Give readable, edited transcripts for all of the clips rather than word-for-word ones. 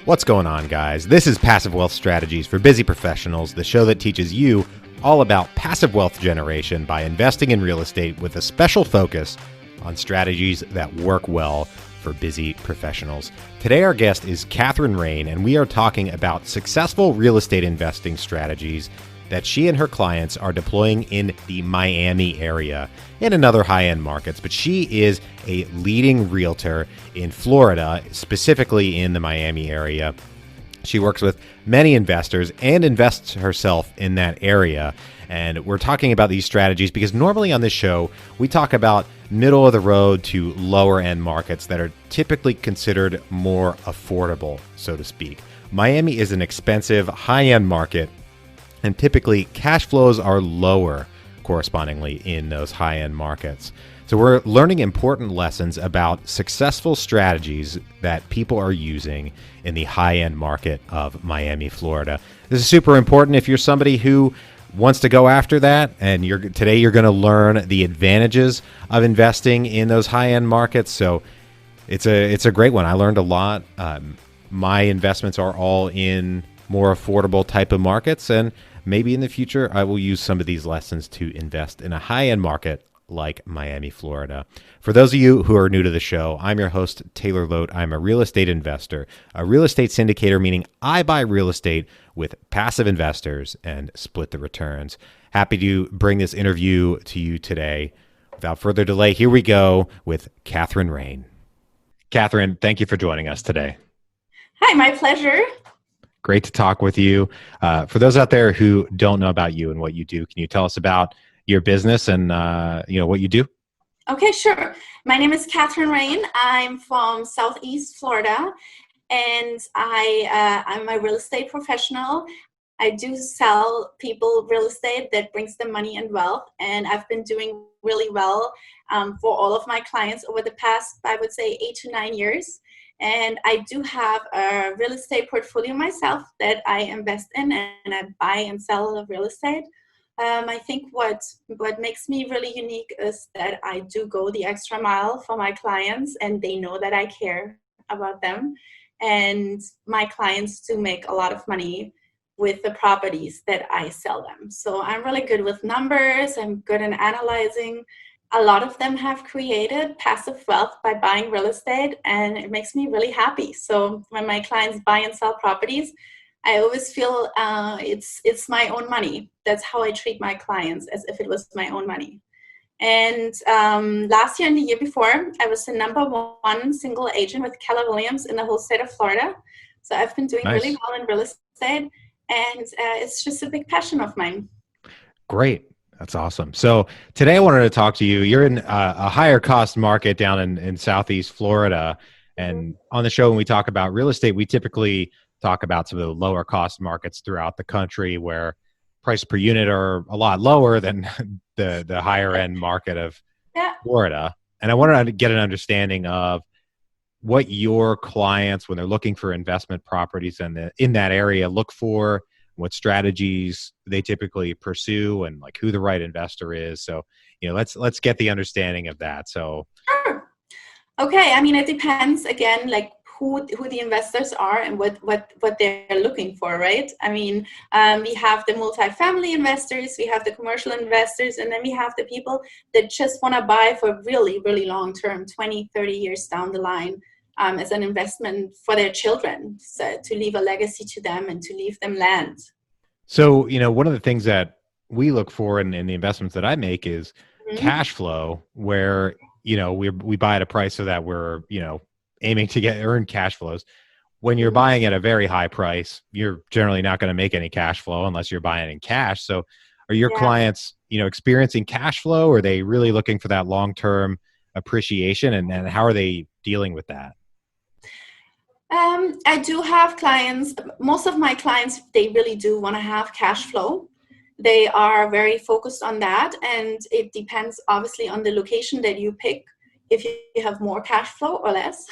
What's going on, guys? This is Passive Wealth Strategies for Busy Professionals, the show that teaches you all about passive wealth generation by investing in real estate with a special focus on strategies that work well for busy professionals. Today, our guest is Kathrin Rein, and we are talking about successful real estate investing strategies that she and her clients are deploying in the Miami area and in other high-end markets. But she is a leading realtor in Florida, specifically in the Miami area. She works with many investors and invests herself in that area. And we're talking about these strategies because normally on this show, we talk about middle of the road to lower end markets that are typically considered more affordable, so to speak. Miami is an expensive high-end market, and typically cash flows are lower correspondingly in those high-end markets. So we're learning important lessons about successful strategies that people are using in the high-end market of Miami, Florida. This is super important if you're somebody who wants to go after that, and today you're going to learn the advantages of investing in those high-end markets. So it's a great one. I learned a lot. My investments are all in more affordable type of markets, and maybe in the future I will use some of these lessons to invest in a high-end market like Miami, Florida. For those of you who are new to the show, I'm your host, Taylor Loht. I'm a real estate investor, a real estate syndicator, meaning I buy real estate with passive investors and split the returns. Happy to bring this interview to you today. Without further delay, here we go with Kathrin Rein. Kathrin, thank you for joining us today. Hi, my pleasure. Great to talk with you. For those out there who don't know about you and what you do, can you tell us about your business and what you do? Okay, sure. My name is Kathrin Rein. I'm from Southeast Florida, and I'm a real estate professional. I do sell people real estate that brings them money and wealth, and I've been doing really well for all of my clients over the past, I would say, 8 to 9 years. And I do have a real estate portfolio myself that I invest in, and I buy and sell real estate. I think what makes me really unique is that I do go the extra mile for my clients, and they know that I care about them. And my clients do make a lot of money with the properties that I sell them. So I'm really good with numbers. I'm good in analyzing. A lot of them have created passive wealth by buying real estate, and it makes me really happy. So when my clients buy and sell properties, I always feel it's my own money. That's how I treat my clients, as if it was my own money. And last year and the year before, I was the #1 single agent with Keller Williams in the whole state of Florida. So I've been doing really well in real estate, and it's just a big passion of mine. Great. That's awesome. So today I wanted to talk to you. You're in a higher cost market down in Southeast Florida. And on the show, when we talk about real estate, we typically talk about some of the lower cost markets throughout the country where price per unit are a lot lower than the higher end market of Florida. And I wanted to get an understanding of what your clients, when they're looking for investment properties in that area, look for, what strategies they typically pursue, and like who the right investor is. So, let's get the understanding of that. So, sure. Okay. I mean, it depends again, like who the investors are and what they're looking for, right? I mean, we have the multifamily investors, we have the commercial investors, and then we have the people that just want to buy for really, really long term, 20, 30 years down the line. As an investment for their children, so to leave a legacy to them and to leave them land. So, one of the things that we look for in the investments that I make is cash flow, where, we buy at a price so that we're, aiming to earn cash flows. When you're buying at a very high price, you're generally not going to make any cash flow unless you're buying in cash. So are your clients, experiencing cash flow? Or are they really looking for that long-term appreciation? And how are they dealing with that? I do have clients. Most of my clients, they really do want to have cash flow. They are very focused on that. And it depends obviously on the location that you pick, if you have more cash flow or less.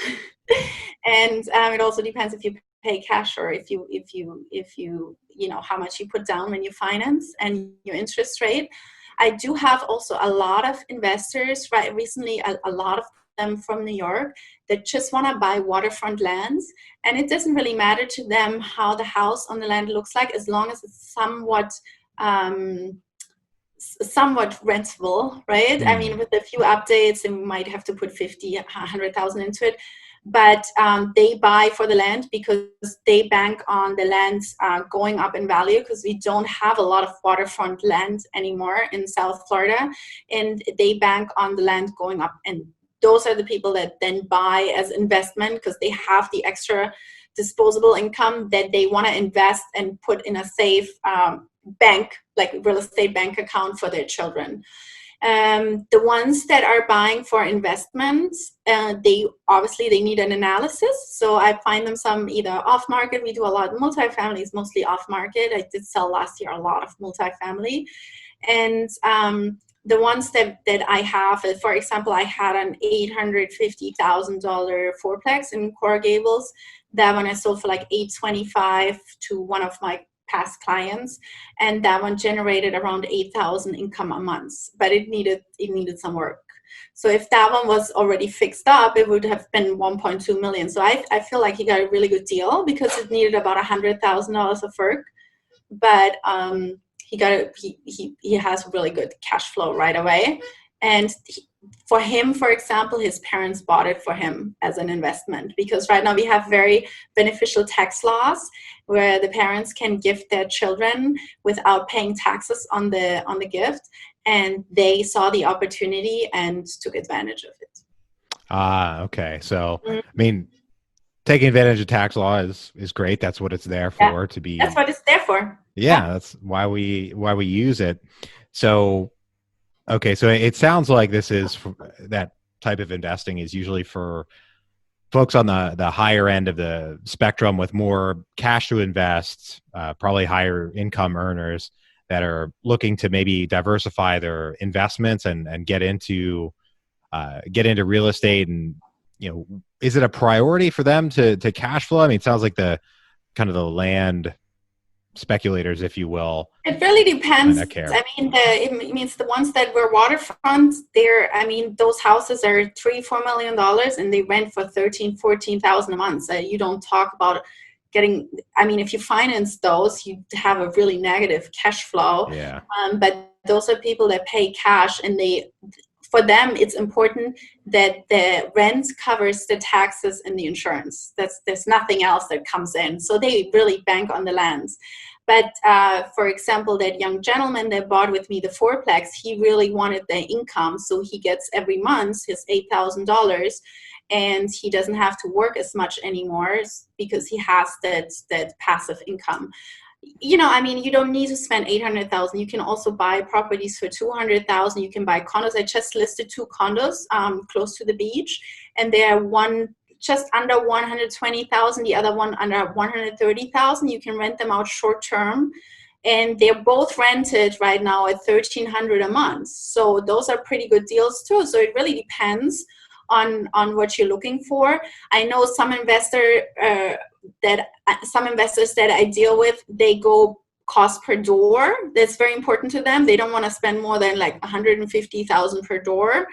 And it also depends if you pay cash or if you how much you put down when you finance and your interest rate. I do have also a lot of investors, right? Recently, a lot of them from New York that just want to buy waterfront lands. And it doesn't really matter to them how the house on the land looks like, as long as it's somewhat rentable, right? I mean, with a few updates, and we might have to put 50, 100,000 into it. But they buy for the land because they bank on the land going up in value, because we don't have a lot of waterfront land anymore in South Florida, and they bank on the land going up. And those are the people that then buy as investment, because they have the extra disposable income that they want to invest and put in a safe bank, like real estate bank account for their children. The ones that are buying for investments, they need an analysis. So I find them some either off market. We do a lot of multifamily, is mostly off market. I did sell last year a lot of multifamily. And the ones that I have, for example, I had an $850,000 fourplex in Coral Gables. That one I sold for like $825 to one of my past clients, and that one generated around $8,000 income a month, but it needed some work. So if that one was already fixed up, it would have been 1.2 million. So I feel like he got a really good deal, because it needed about $100,000 of work, but he has really good cash flow right away. And for him, for example, his parents bought it for him as an investment, because right now we have very beneficial tax laws where the parents can gift their children without paying taxes on the gift, and they saw the opportunity and took advantage of it. Okay. So, I mean, taking advantage of tax law is great. That's what it's there for, to be. That's what it's there for. Yeah, that's why we use it. So, okay, so it sounds like this is that type of investing is usually for folks on the higher end of the spectrum with more cash to invest, probably higher income earners that are looking to maybe diversify their investments and get into real estate. And, is it a priority for them to cash flow? I mean, it sounds like the kind of the land speculators, if you will. It really depends. I mean, it means the ones that were waterfront, those houses are $3-4 million, and they rent for $13,000-14,000 a month. So you don't talk about getting. I mean, if you finance those, you have a really negative cash flow. Yeah. But those are people that pay cash, and for them, it's important that the rent covers the taxes and the insurance. There's nothing else that comes in. So they really bank on the lands. But for example, that young gentleman that bought with me the fourplex, he really wanted the income. So he gets every month his $8,000, and he doesn't have to work as much anymore because he has that passive income. You don't need to spend $800,000. You can also buy properties for $200,000. You can buy condos. I just listed 2 condos close to the beach, and they're one just under $120,000, the other one under $130,000. You can rent them out short term, and they're both rented right now at $1,300 a month. So those are pretty good deals too. So it really depends on what you're looking for. I know some investors that I deal with, they go cost per door. That's very important to them. They don't want to spend more than like $150,000 per door,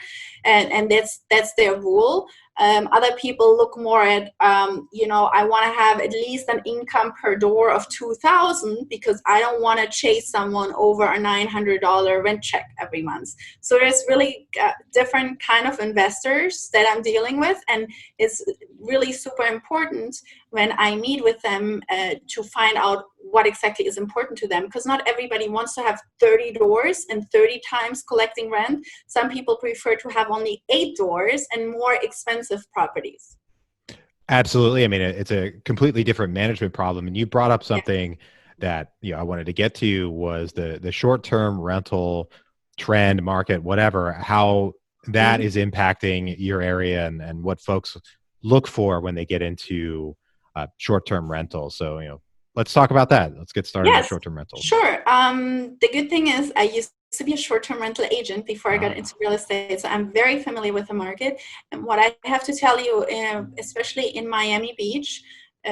and that's their rule. Other people look more at, I want to have at least an income per door of $2,000 because I don't want to chase someone over a $900 rent check every month. So there's really different kind of investors that I'm dealing with, and it's really super important when I meet with them to find out what exactly is important to them, because not everybody wants to have 30 doors and 30 times collecting rent. Some people prefer to have only 8 doors and more expensive properties. Absolutely. I mean, it's a completely different management problem. And you brought up something that I wanted to get to, was the short-term rental trend market, whatever, how that is impacting your area and what folks look for when they get into short-term rentals. So, let's talk about that. Let's get started with short-term rentals. Sure. The good thing is I used to be a short-term rental agent before I got into real estate. So I'm very familiar with the market. And what I have to tell you, especially in Miami Beach,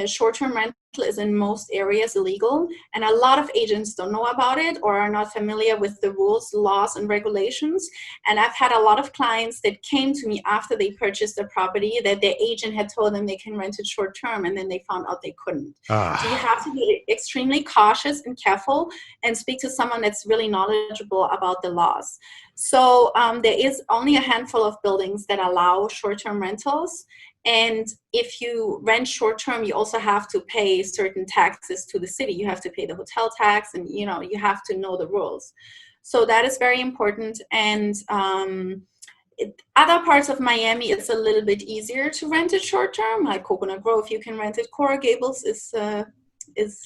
short-term rental is in most areas illegal, and a lot of agents don't know about it or are not familiar with the rules, laws, and regulations. And I've had a lot of clients that came to me after they purchased a property that their agent had told them they can rent it short-term, and then they found out they couldn't. So you have to be extremely cautious and careful and speak to someone that's really knowledgeable about the laws. So there is only a handful of buildings that allow short-term rentals. And if you rent short-term, you also have to pay certain taxes to the city. You have to pay the hotel tax, and you have to know the rules. So that is very important. And other parts of Miami, it's a little bit easier to rent it short-term. Like Coconut Grove, you can rent it. Coral Gables is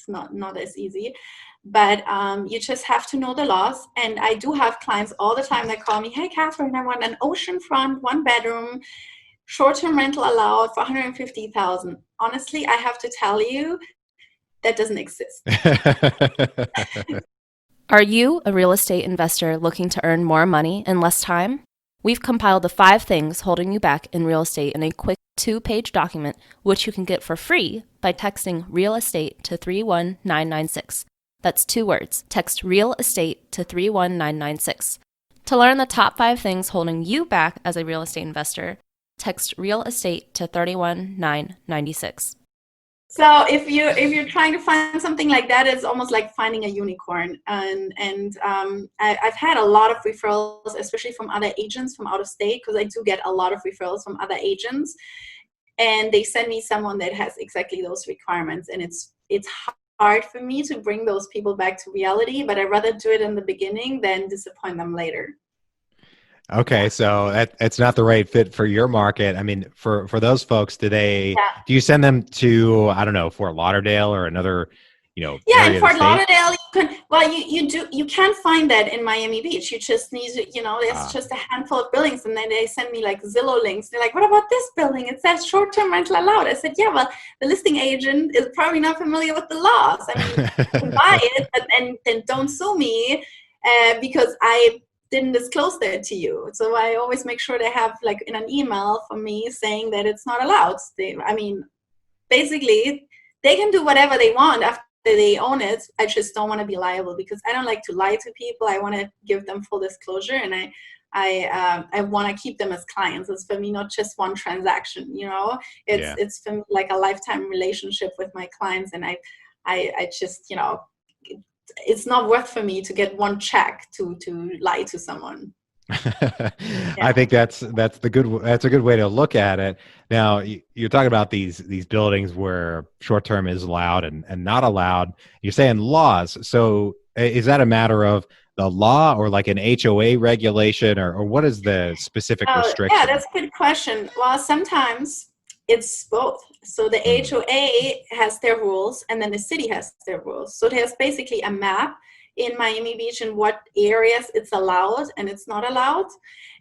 not as easy. But you just have to know the laws. And I do have clients all the time that call me, "Hey, Kathrin, I want an oceanfront, 1-bedroom, short-term rental allowed for $150,000. Honestly, I have to tell you, that doesn't exist. Are you a real estate investor looking to earn more money in less time? We've compiled the 5 things holding you back in real estate in a quick 2-page document, which you can get for free by texting real estate to 31996. That's 2 words. Text real estate to 31996. To learn the top 5 things holding you back as a real estate investor, text real estate to 31996. So if you're trying to find something like that, it's almost like finding a unicorn. And I've had a lot of referrals, especially from other agents from out of state, because I do get a lot of referrals from other agents, and they send me someone that has exactly those requirements. And it's hard for me to bring those people back to reality, but I'd rather do it in the beginning than disappoint them later. Okay, so it's not the right fit for your market. I mean, for those folks, do you send them to, I don't know, Fort Lauderdale or another, Yeah, area in Fort of the state? Lauderdale, you can't find that in Miami Beach. You just need to, there's just a handful of buildings, and then they send me like Zillow links. They're like, "What about this building? It says short-term rental allowed." I said, "Yeah, well, the listing agent is probably not familiar with the laws. I mean, you can buy it, but then don't sue me because I didn't disclose that to you." So I always make sure they have like in an email from me saying that it's not allowed. Basically, they can do whatever they want after they own it. I just don't want to be liable, because I don't like to lie to people. I want to give them full disclosure, and I want to keep them as clients. It's for me not just one transaction. It's for me like a lifetime relationship with my clients, and I just it's not worth for me to get one check to lie to someone. I think that's a good way to look at it. Now, you're talking about these buildings where short term is allowed and not allowed. You're saying laws. So is that a matter of the law or like an HOA regulation, or what is the specific restriction? Yeah, that's a good question. Well, sometimes it's both. So the HOA has their rules, and then the city has their rules. So there's basically a map in Miami Beach in what areas it's allowed and it's not allowed.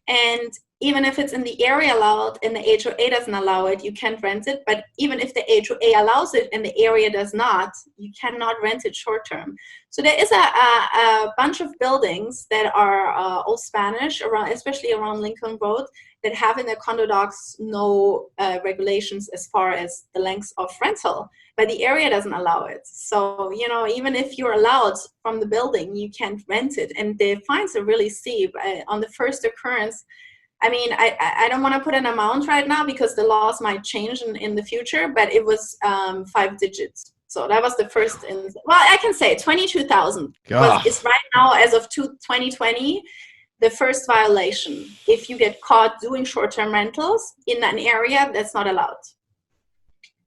And even if it's in the area allowed and the HOA doesn't allow it, you can't rent it. But even if the HOA allows it and the area does not, you cannot rent it short term. So there is a bunch of buildings that are old Spanish, especially around Lincoln Road, that have in their condo docs no regulations as far as the length of rental, but the area doesn't allow it. So, even if you're allowed from the building, you can't rent it. And the fines are really steep. On the first occurrence, I don't want to put an amount right now because the laws might change in the future, but it was 5 digits. So that was the first, I can say 22,000. It's right now, as of 2020, the first violation. If you get caught doing short-term rentals in an area that's not allowed.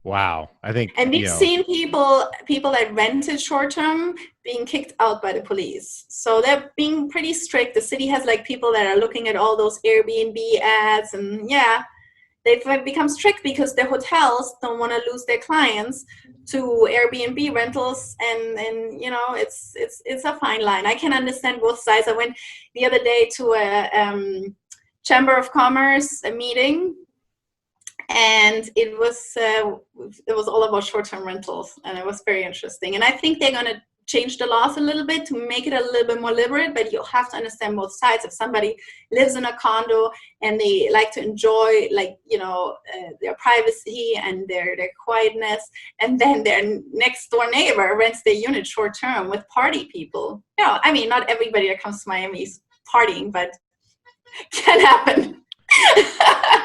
Wow. And we've seen people that rented short-term being kicked out by the police. So they're being pretty strict. The city has like people that are looking at all those Airbnb ads, and they've become strict because the hotels don't want to lose their clients to Airbnb rentals, and it's a fine line. I can understand both sides. I went the other day to a Chamber of Commerce meeting, and it was all about short-term rentals, and it was very interesting. And I think they're going to change the laws a little bit to make it a little bit more liberal, but you have to understand both sides. If somebody lives in a condo and they like to enjoy, like, their privacy and their quietness, and then their next door neighbor rents their unit short term with party people. I mean, not everybody that comes to Miami is partying, but can happen.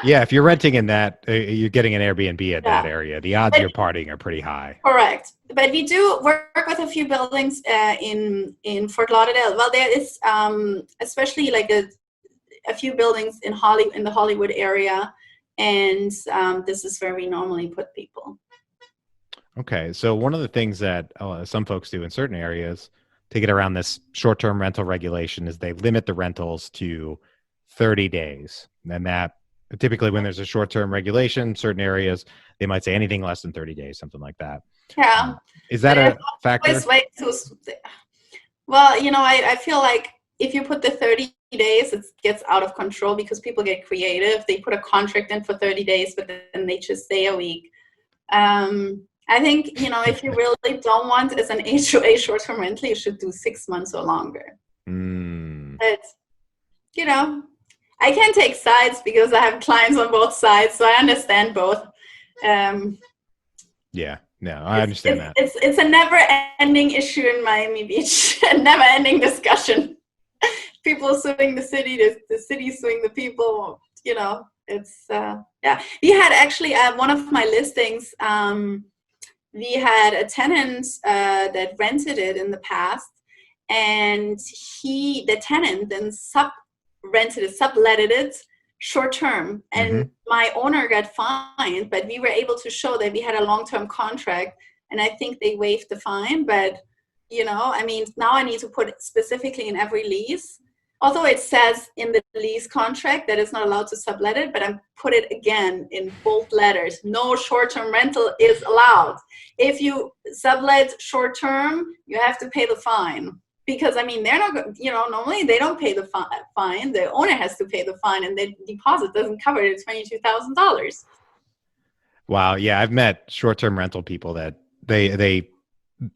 Yeah, if you're renting in that, you're getting an Airbnb at that area. The odds you're partying are pretty high. Correct. But we do work with a few buildings in Fort Lauderdale. Well, there is especially like a few buildings in the Hollywood area, and this is where we normally put people. Okay, so one of the things that some folks do in certain areas to get around this short-term rental regulation is they limit the rentals to 30 days. And that typically when there's a short-term regulation, certain areas, they might say anything less than 30 days, something like that. Yeah. Is that a factor? Well, I feel like if you put the 30 days, it gets out of control because people get creative. They put a contract in for 30 days, but then they just stay a week. I think, if you really don't want as an HOA short-term rental, you should do 6 months or longer. But, I can take sides because I have clients on both sides, so I understand both. Yeah, no, I understand that. It's a never-ending issue in Miami Beach, a never-ending discussion. People suing the city, the city suing the people, it's, yeah. We had actually, one of my listings, we had a tenant that rented it in the past, and the tenant then subletted it short term, and my owner got fined, but we were able to show that we had a long-term contract, and I think they waived the fine. But now I need to put it specifically in every lease, although it says in the lease contract that it's not allowed to sublet it, but I put it again in bold letters: no short-term rental is allowed. If you sublet short-term, you have to pay the fine. Because, they're not, normally they don't pay the fine. The owner has to pay the fine, and the deposit doesn't cover it. It's $22,000. Wow. Yeah. I've met short-term rental people that they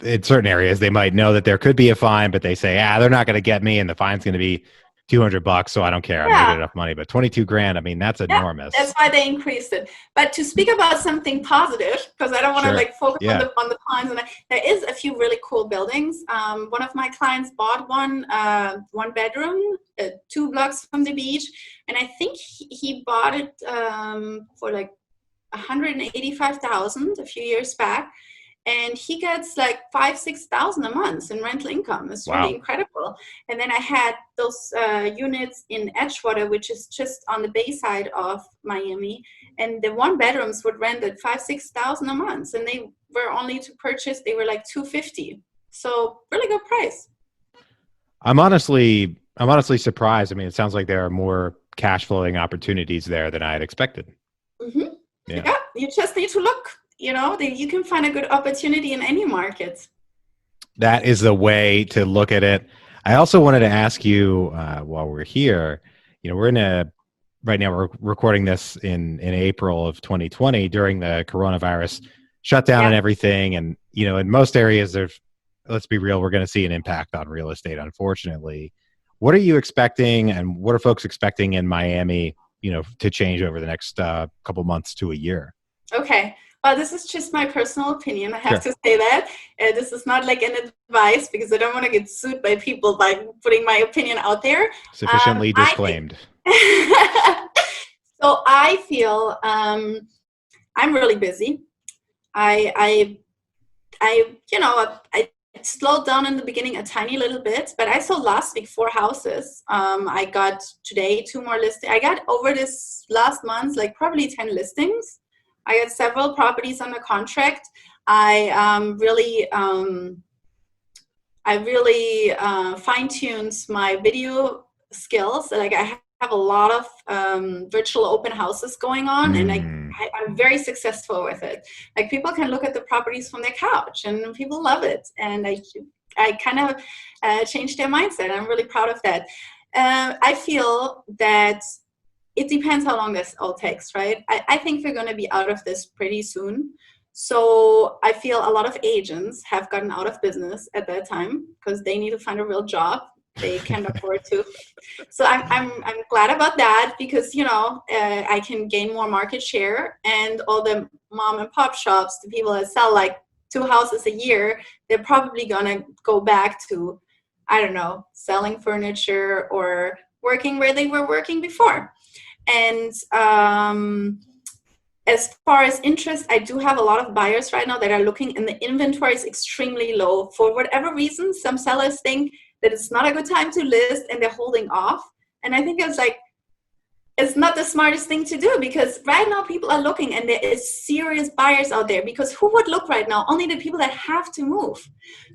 in certain areas, they might know that there could be a fine, but they say, they're not going to get me, and the fine's going to be $200, so I don't care. I made enough money. But $22,000, that's enormous. That's why they increased it. But to speak about something positive, because I don't want to focus on the cons, and there is a few really cool buildings. One of my clients bought one bedroom, 2 blocks from the beach, and I think he bought it for like $185,000 a few years back. And he gets like $5,000-6,000 a month in rental income. It's really incredible. And then I had those units in Edgewater, which is just on the bay side of Miami. And the 1 bedrooms would rent at $5,000-6,000 a month. And they were only to purchase, they were like $250. So really good price. I'm honestly surprised. It sounds like there are more cash flowing opportunities there than I had expected. Yeah, you just need to look. You can find a good opportunity in any market. That is the way to look at it. I also wanted to ask you while we're here, right now we're recording this in April of 2020 during the coronavirus shutdown and everything. And, in most areas, let's be real, we're going to see an impact on real estate, unfortunately. What are you expecting, and what are folks expecting in Miami, to change over the next couple months to a year? Okay. Well, this is just my personal opinion. I have to say that. This is not like an advice, because I don't want to get sued by people by putting my opinion out there. Sufficiently disclaimed. So I feel I'm really busy. I slowed down in the beginning a tiny little bit, but I sold last week 4 houses. I got today 2 more listings. I got over this last month, like probably 10 listings. I got several properties under contract. I really fine-tuned my video skills. Like, I have a lot of virtual open houses going on, and I'm very successful with it. Like, people can look at the properties from their couch, and people love it. And I kind of changed their mindset. I'm really proud of that. I feel that it depends how long this all takes, right? I think we're going to be out of this pretty soon. So I feel a lot of agents have gotten out of business at that time because they need to find a real job. They can't afford to. So I'm glad about that because, I can gain more market share, and all the mom and pop shops, the people that sell like 2 houses a year, they're probably going to go back to, I don't know, selling furniture or working where they were working before. And as far as interest, I do have a lot of buyers right now that are looking, and the inventory is extremely low. For whatever reason, some sellers think that it's not a good time to list and they're holding off. And I think it's not the smartest thing to do, because right now people are looking and there is serious buyers out there, because who would look right now? Only the people that have to move.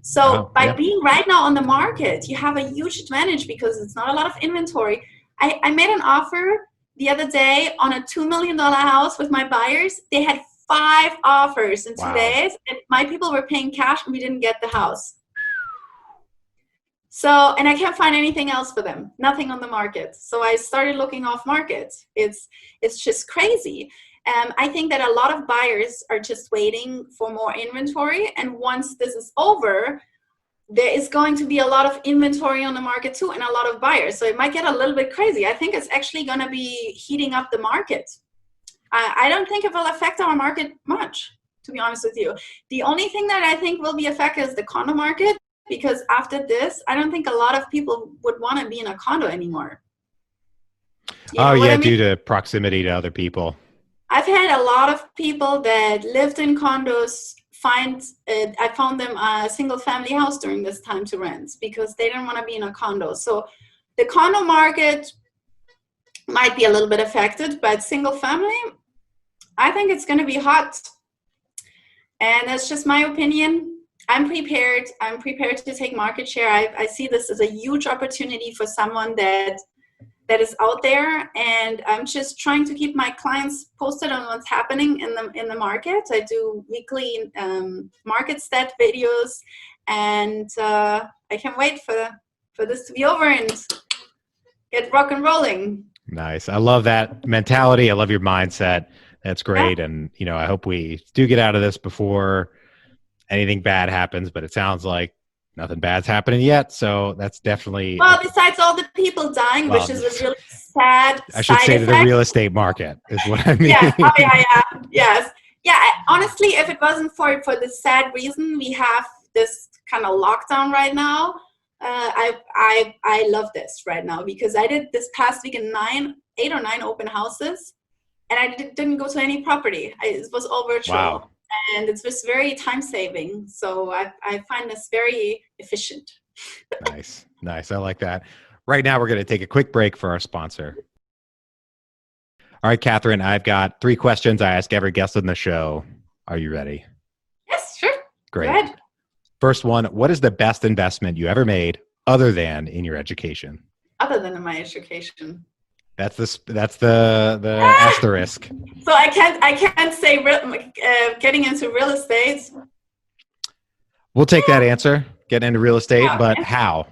So by being right now on the market, you have a huge advantage because it's not a lot of inventory. I made an offer the other day on a $2 million house with my buyers. They had 5 offers in 2 days, and my people were paying cash and we didn't get the house. So, and I can't find anything else for them, nothing on the market. So I started looking off market. It's just crazy. I think that a lot of buyers are just waiting for more inventory. And once this is over, there is going to be a lot of inventory on the market too, and a lot of buyers. So it might get a little bit crazy. I think it's actually going to be heating up the market. I don't think it will affect our market much, to be honest with you. The only thing that I think will be affected is the condo market. Because after this, I don't think a lot of people would want to be in a condo anymore. Due to proximity to other people. I've had a lot of people that lived in condos I found them a single family house during this time to rent because they didn't want to be in a condo. So the condo market might be a little bit affected, but single family, I think it's going to be hot. And that's just my opinion. I'm prepared to take market share. I see this as a huge opportunity for someone that is out there, and I'm just trying to keep my clients posted on what's happening in the market. I do weekly market stat videos, and I can't wait for this to be over and get rock and rolling. Nice. I love that mentality. I love your mindset. That's great. Yeah. And I hope we do get out of this before anything bad happens, but it sounds like nothing bad's happening yet. So that's definitely... Well, besides all the people dying, which is a really sad I should say to the real estate market is what I mean. Yeah. Oh, yeah. Yes. Yeah. Honestly, if it wasn't for this sad reason, we have this kind of lockdown right now. I love this right now because I did this past week in 8 or 9 open houses, and I didn't go to any property. It was all virtual. Wow. And it's just very time saving. So I find this very efficient. Nice. I like that. Right now, we're going to take a quick break for our sponsor. All right, Kathrin, I've got 3 questions I ask every guest on the show. Are you ready? Yes, sure. Great. Go ahead. First one, what is the best investment you ever made other than in your education? Other than in my education. That's the asterisk. So I can't say getting into real estate. We'll take that answer. Get into real estate, okay. But how?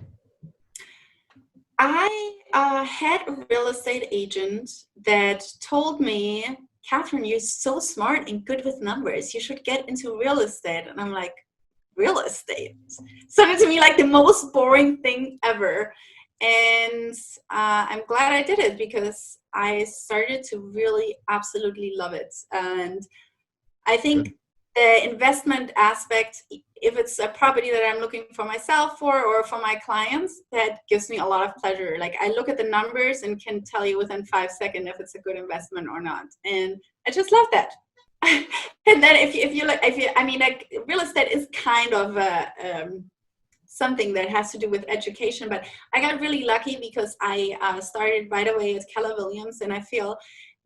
I had a real estate agent that told me, Kathrin, you're so smart and good with numbers. You should get into real estate. And I'm like, real estate? Sounded to me like the most boring thing ever. And I'm glad I did it because I started to really absolutely love it. And I think the investment aspect, if it's a property that I'm looking for myself or for my clients, that gives me a lot of pleasure. Like I look at the numbers and can tell you within 5 seconds if it's a good investment or not. And I just love that. And then like real estate is kind of something that has to do with education, but I got really lucky because I started right away at Keller Williams, and I feel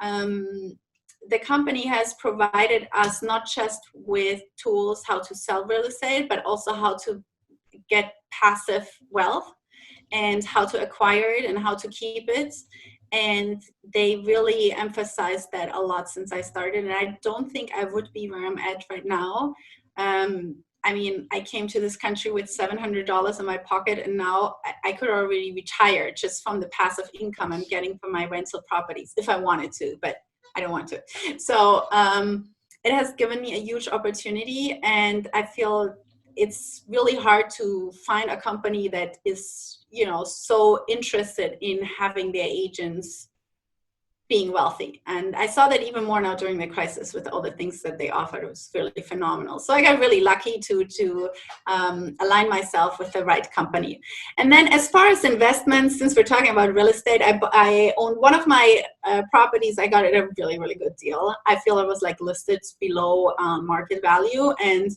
the company has provided us not just with tools how to sell real estate, but also how to get passive wealth and how to acquire it and how to keep it. And they really emphasized that a lot since I started, and I don't think I would be where I'm at right now. I came to this country with $700 in my pocket, and now I could already retire just from the passive income I'm getting from my rental properties if I wanted to, but I don't want to. So it has given me a huge opportunity, and I feel it's really hard to find a company that is, you know, so interested in having their agents being wealthy. And I saw that even more now during the crisis with all the things that they offered. It was really phenomenal. So I got really lucky to align myself with the right company. And then as far as investments, since we're talking about real estate, I owned one of my properties. I got it at a really, really good deal. I feel it was like listed below market value. And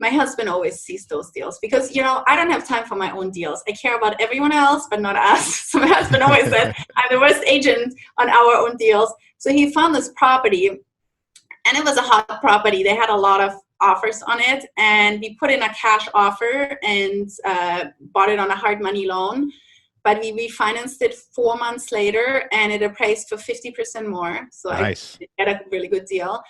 my husband always sees those deals because, you know, I don't have time for my own deals. I care about everyone else, but not us. So my husband always says, I'm the worst agent on our own deals. So he found this property, and it was a hot property. They had a lot of offers on it, and we put in a cash offer and bought it on a hard money loan. But we refinanced it 4 months later, and it appraised for 50% more. So nice. I got a really good deal.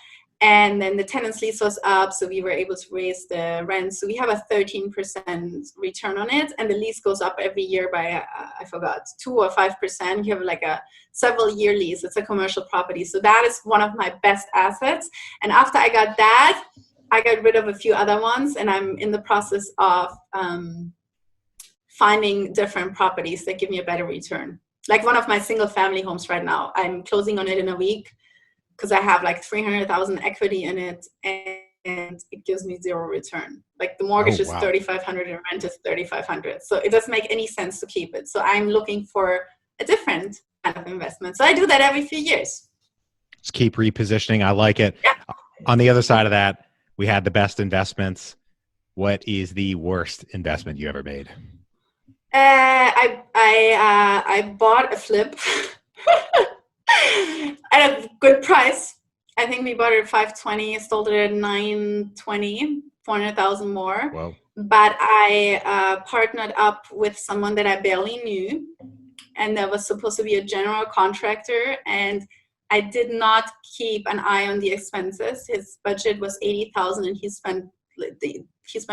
And then the tenant's lease was up, so we were able to raise the rent. So we have a 13% return on it, and the lease goes up every year by, I forgot, 2 or 5%. You have like a several year lease. It's a commercial property. So that is one of my best assets. And after I got that, I got rid of a few other ones, and I'm in the process of finding different properties that give me a better return. Like one of my single family homes right now, I'm closing on it in a week, because I have like 300,000 equity in it, and it gives me zero return. Like the mortgage is 3,500 and rent is 3,500. So it doesn't make any sense to keep it. So I'm looking for a different kind of investment. So I do that every few years. Just keep repositioning. I like it. Yeah. On the other side of that, we had the best investments. What is the worst investment you ever made? I bought a flip. At a good price. I think we bought it at 520, sold it at 920, 400,000 more. Whoa. But I partnered up with someone that I barely knew, and that was supposed to be a general contractor, and I did not keep an eye on the expenses. His budget was 80,000, and he spent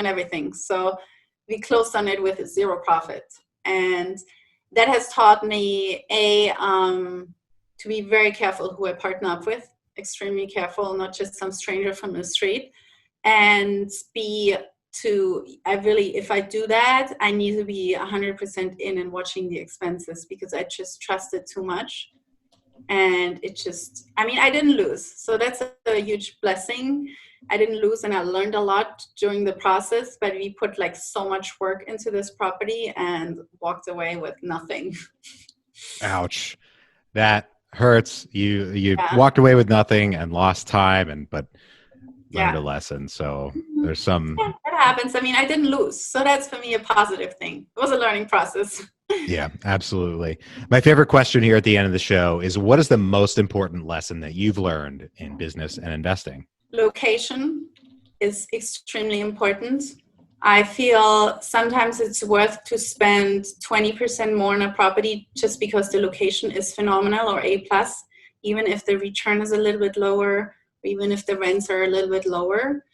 everything. So we closed on it with zero profit, and that has taught me to be very careful who I partner up with, extremely careful, not just some stranger from the street. And if I do that, I need to be 100% in and watching the expenses, because I just trusted too much. And I didn't lose. So that's a huge blessing. I didn't lose, and I learned a lot during the process, but we put like so much work into this property and walked away with nothing. Ouch. That hurts. You walked away with nothing and lost time, but learned a lesson. So there's some. Yeah, that happens. I didn't lose. So that's for me a positive thing. It was a learning process. Yeah, absolutely. My favorite question here at the end of the show is, what is the most important lesson that you've learned in business and investing? Location is extremely important. I feel sometimes it's worth to spend 20% more on a property just because the location is phenomenal or A+, even if the return is a little bit lower, or even if the rents are a little bit lower,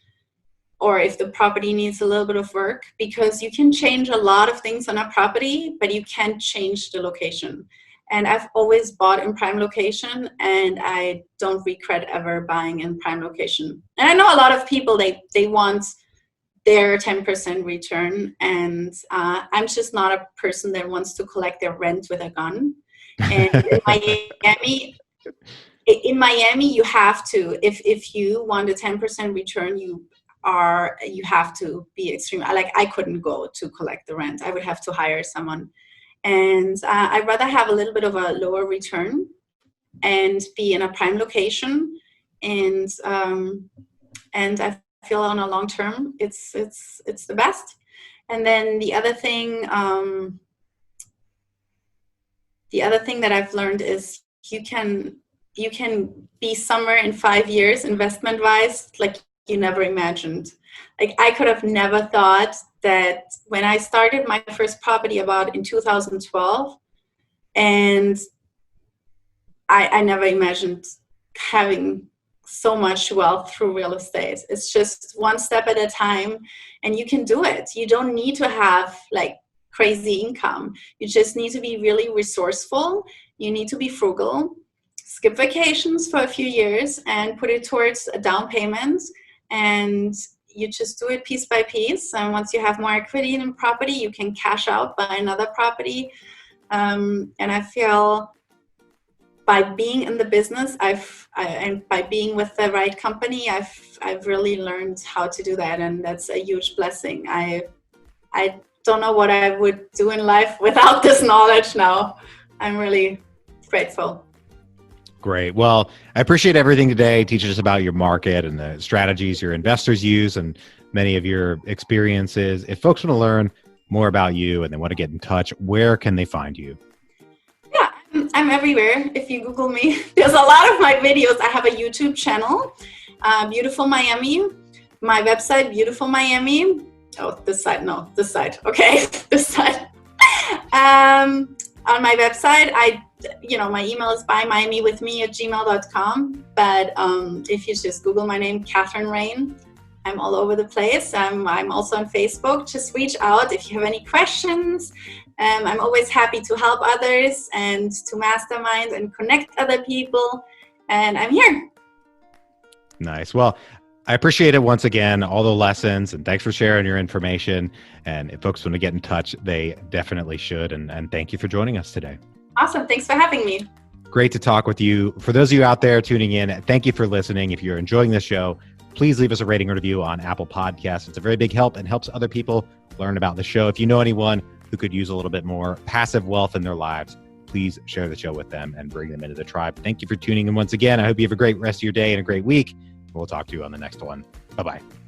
or if the property needs a little bit of work, because you can change a lot of things on a property, but you can't change the location. And I've always bought in prime location, and I don't regret ever buying in prime location. And I know a lot of people, they want their 10% return, and I'm just not a person that wants to collect their rent with a gun. And in Miami, you have to, if you want a 10% return, you have to be extreme. I couldn't go to collect the rent. I would have to hire someone. And I'd rather have a little bit of a lower return and be in a prime location. And I feel on a long term, it's the best. And then the other thing that I've learned is you can be somewhere in 5 years investment wise, like you never imagined. Like I could have never thought that when I started my first property about in 2012, and I never imagined having so much wealth through real estate. It's just one step at a time, and you can do it. You don't need to have like crazy income. You just need to be really resourceful. You need to be frugal. skip vacations for a few years and put it towards a down payment. And you just do it piece by piece. And once you have more equity in a property, you can cash out, buy another property. And I feel by being in the business, and by being with the right company, I've really learned how to do that, and that's a huge blessing. I don't know what I would do in life without this knowledge now. I'm really grateful. Great. Well, I appreciate everything today, teaching us about your market and the strategies your investors use and many of your experiences. If folks want to learn more about you and they want to get in touch, where can they find you? Yeah, I'm everywhere. If you Google me, there's a lot of my videos. I have a YouTube channel, Beautiful Miami. My website, Beautiful Miami. Oh, this side. No, this side. Okay, this side. On my website, my email is buymiamiwithme@gmail.com. But if you just Google my name, Kathrin Rein, I'm all over the place. I'm also on Facebook. Just reach out if you have any questions. I'm always happy to help others and to mastermind and connect other people. And I'm here. Nice. Well, I appreciate it once again, all the lessons, and thanks for sharing your information. And if folks want to get in touch, they definitely should. And thank you for joining us today. Awesome. Thanks for having me. Great to talk with you. For those of you out there tuning in, thank you for listening. If you're enjoying this show, please leave us a rating or review on Apple Podcasts. It's a very big help and helps other people learn about the show. If you know anyone who could use a little bit more passive wealth in their lives, please share the show with them and bring them into the tribe. Thank you for tuning in once again. I hope you have a great rest of your day and a great week. We'll talk to you on the next one. Bye-bye.